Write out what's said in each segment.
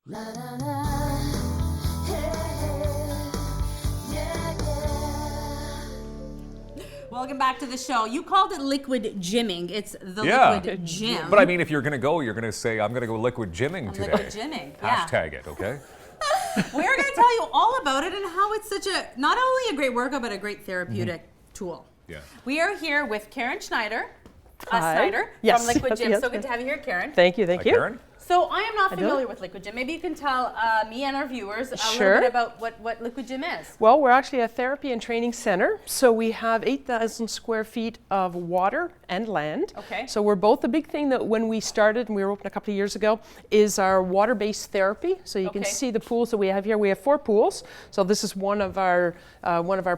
La, la, la. Hey, yeah, yeah. Welcome back to the show. You called it liquid gymming. It's the Yeah. liquid gym. But I mean, if you're going to go, you're going to say, I'm going to go liquid gymming today. Liquid gymming, yeah. Hashtag it, okay? We're going to tell you all about it and how it's such a, not only a great workout, but a great therapeutic tool. Yeah. We are here with Karen Schneider. Hi. Snyder Yes. from Liquid Gym. Yes. So good to have you here, Karen. Thank you, thank Hi, you. Karen. So I am not do. familiar with Liquid Gym. Maybe you can tell me and our viewers a Sure. little bit about what Liquid Gym is. Well, we're actually a therapy and training center. So we have 8,000 square feet of water and land. Okay. So we're both, the big thing that when we started, and we were open a couple of years ago, is our water-based therapy. So you can Okay. see the pools that we have here. We have 4 pools. So this is one of our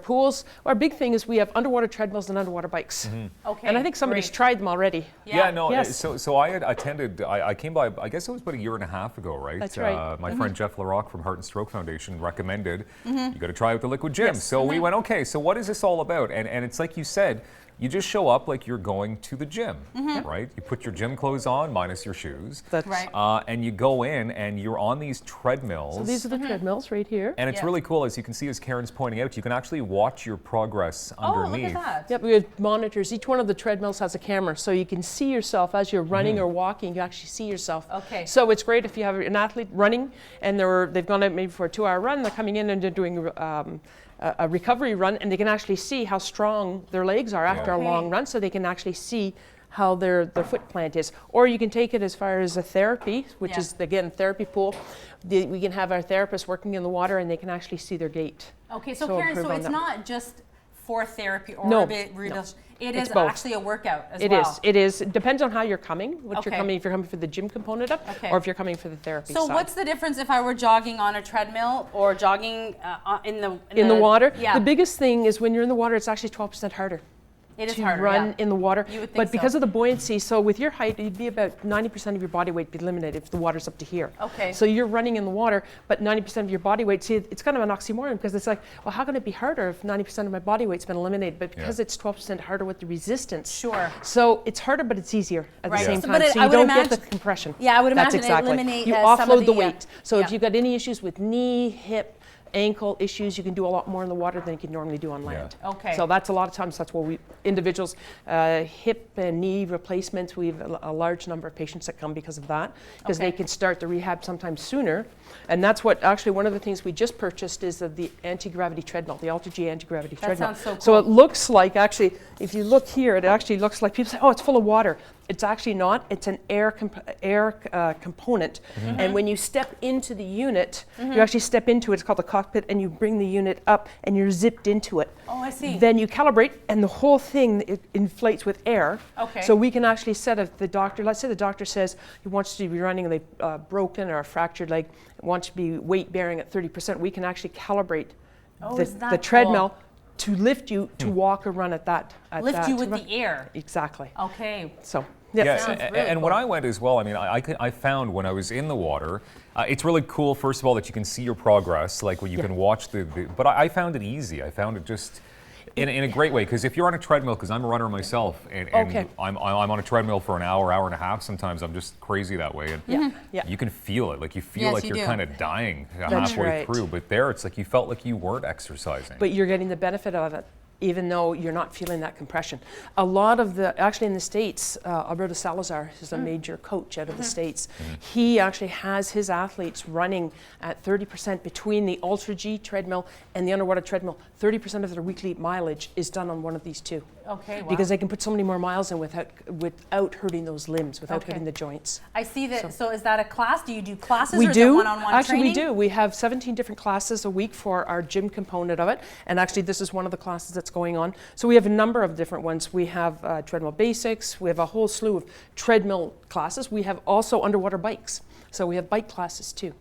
pools. Our big thing is we have underwater treadmills and underwater bikes. Okay. And I think somebody's great. tried them already. Yeah, no, Yes. so I had attended, I came by, I guess it was about a year and a half ago, right? That's right. My friend Jeff LaRocque from Heart and Stroke Foundation recommended, you got to try out the Liquid Gym. So we went, okay, so what is this all about? And it's like you said, you just show up like you're going to the gym, right? You put your gym clothes on, minus your shoes. That's Right. And you go in and you're on these treadmills. So these are the treadmills right here. And it's Yeah. really cool, as you can see, as Karen's pointing out, you can actually watch your progress Oh, underneath. look at that. Yep, we have monitors. Each one of the treadmills has a camera, so you can see yourself as you're running or walking. You actually see yourself. Okay. So it's great if you have an athlete running and they've gone out maybe for a 2-hour run. They're coming in and they're doing a recovery run, and they can actually see how strong their legs are after Okay. a long run, so they can actually see how their foot plant is. Or you can take it as far as a therapy, which Yeah. is, again, therapy pool. We can have our therapists working in the water, and they can actually see their gait. Okay, so So Karen, improve so on it's that. not just for therapy or No, rehabilitation. It It's is both. actually a workout as It well. is. It is. It depends on how you're coming. What Okay. you're coming. If you're coming for the gym component of, Okay. or if you're coming for the therapy So side. what's the difference if I were jogging on a treadmill or jogging in in the water? Yeah, The biggest thing is when you're in the water, it's actually 12% harder it is to harder. run Yeah. in the water. You would think But because so. of the buoyancy, so with your height, you'd be about 90% of your body weight be eliminated if the water's up to here. Okay. So you're running in the water, but 90% of your body weight. See, it's kind of an oxymoron because it's like, well, how can it be harder if 90% of my body weight's been eliminated? But because it's 12% harder with the resistance. Sure. So it's harder, but it's easier at Right. the same So- time. but So I you would don't get the imagine- compression. Yeah, I would That's imagine it exactly. eliminate You some of offload the the, weight. So yeah. if you've got any issues with knee, hip, ankle issues, you can do a lot more in the water than you can normally do on land. Okay. So that's a lot of times that's what we individuals hip and knee replacements. We have a large number of patients that come because of that, because Okay. they can start the rehab sometimes sooner. And that's what actually one of the things we just purchased is the anti-gravity treadmill, the Ultra G anti-gravity That treadmill. sounds so So cool. it looks like actually, if you look here, it actually looks like people say, oh, it's full of water. It's actually not. It's an air component. And when you step into the unit, you actually step into it. It's called the cockpit, and you bring the unit up, and you're zipped into it. Oh, I see. Then you calibrate, and the whole thing it inflates with air. Okay. So we can actually set if the doctor, let's say the doctor says he wants you to be running with a broken or a fractured leg, wants you to be weight bearing at 30%, we can actually calibrate Oh, the, is that the cool? treadmill to lift you to walk or run at that. Lift you with the air. Exactly. Okay. So, Yeah, Sounds and, really and when cool. I went as well, I mean, I found when I was in the water, it's really cool, first of all, that you can see your progress, like when you can watch but I found it easy. I found it just in a great way, because if you're on a treadmill, because I'm a runner myself, and Okay. I'm on a treadmill for an hour, hour and a half sometimes, I'm just crazy that way, and yeah. you can feel it, like you feel Yes, like you you're do. kind of dying That's halfway right. through, but there it's like you felt like you weren't exercising. But you're getting the benefit of it, even though you're not feeling that compression. A lot of actually in the States, Alberto Salazar is a major coach out of the States. He actually has his athletes running at 30% between the Ultra G treadmill and the underwater treadmill. 30% of their weekly mileage is done on one of these two. Okay. Wow. Because they can put so many more miles in without hurting those limbs, without Okay. hurting the joints. I see that. So is that a class? Do you do classes We or is do. it one-on-one Actually, training? we do. We have 17 different classes a week for our gym component of it. And actually, this is one of the classes that's going on. So we have a number of different ones. We have treadmill basics. We have a whole slew of treadmill classes. We have also underwater bikes. So we have bike classes too.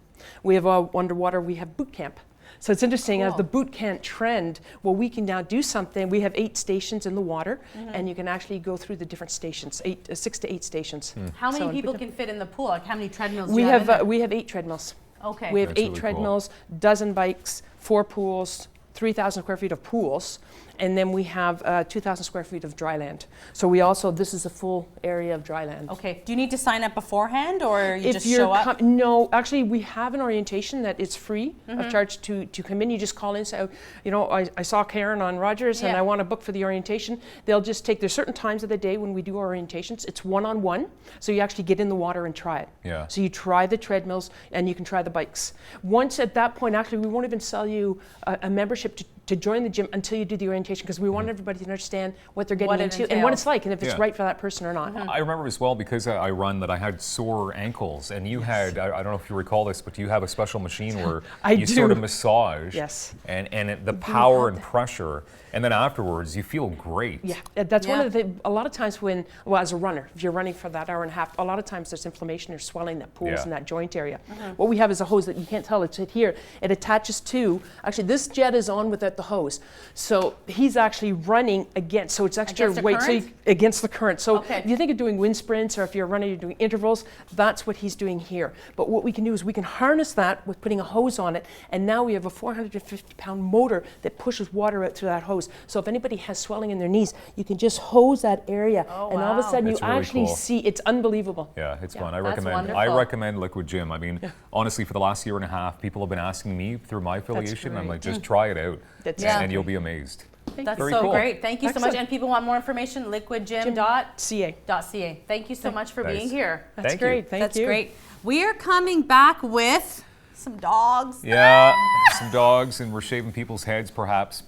We have underwater, we have boot camp. So it's interesting, as Cool. the boot camp trend, well, we can now do something. We have 8 stations in the water, and you can actually go through the different stations, 6 to 8 stations. How many So people boot camp- can fit in the pool? Like how many treadmills do we you have in there? we have 8 treadmills. Okay. We have That's 8 really cool. treadmills, dozen bikes, 4 pools, 3,000 square feet of pools, And then we have 2,000 square feet of dry land. So we also, this is a full area of dry land. Okay. Do you need to sign up beforehand, or you If just you're show up? no, actually, we have an orientation that it's free of charge to come in. You just call in and say, oh, you know, I saw Karen on Rogers and Yeah. I want to book for the orientation. They'll just take, there's certain times of the day when we do orientations. It's one-on-one, so you actually get in the water and try it. Yeah. So you try the treadmills and you can try the bikes. Once at that point, actually, we won't even sell you a membership to join the gym until you do the orientation, because we want everybody to understand what they're getting What it into and entails. what it's like, and if it's Yeah. right for that person or not. I remember as well, because I run, that I had sore ankles, and you had, I don't know if you recall this, but you have a special machine where I you sort of do. massage, Yes. and the power and pressure, and then afterwards you feel great. Yeah, that's one Yeah. of the, a lot of times when, well, as a runner, if you're running for that hour and a half, a lot of times there's inflammation or swelling that pools Yeah. in that joint area. What we have is a hose that you can't tell, it's here. It attaches to, actually this jet is on without the hose. So he's actually running against, so it's extra Against the weight. So current? against the current. So Okay. if you think of doing wind sprints, or if you're running, you're doing intervals, that's what he's doing here. But what we can do is we can harness that with putting a hose on it, and now we have a 450-pound motor that pushes water out through that hose. So if anybody has swelling in their knees, you can just hose that area, and all of a wow. sudden It's you really actually cool. see, it's unbelievable. Yeah, it's fun. that's I wonderful. recommend LiquidGym. I mean, honestly, for the last year and a half, people have been asking me through my affiliation. I'm great. like, just try it out, That's Yeah. and you'll be amazed. That's Very so cool. great. Thank you so much. Excellent. And people want more information, liquidgym.ca. CA. Thank you so much for Nice. being here. That's Thank you. great. Thank That's you. great. We are coming back with some dogs. Yeah, some dogs, and we're shaving people's heads, perhaps,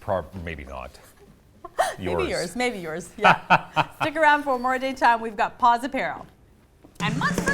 maybe not. Maybe yours. Yeah. Stick around for more daytime. We've got Paws Apparel. And Monster